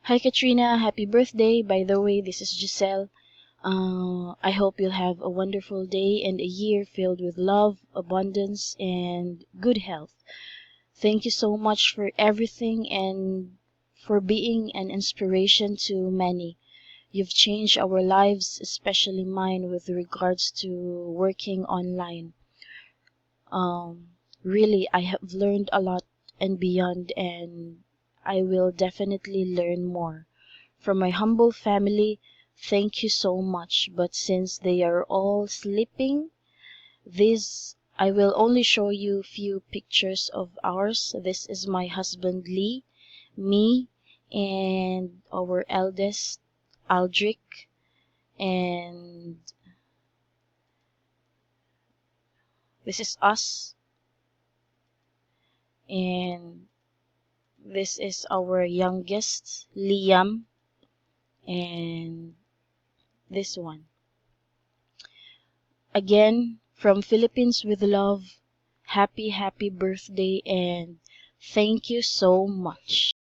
Hi Katrina, happy birthday. By the way, this is Giselle. I hope you'll have a wonderful day and a year filled with love, abundance, and good health. Thank you so much for everything and for being an inspiration to many. You've changed our lives, especially mine, with regards to working online. Um, Really, I have learned a lot and beyond, and I will definitely learn more. From my humble family, thank you so much. But since they are all sleeping, this I will only show you few pictures of ours. This is my husband Lee, me, and our eldest Aldrich, and this is us, and this is our youngest Liam, and this one. Again, from Philippines with love, happy birthday and thank you so much.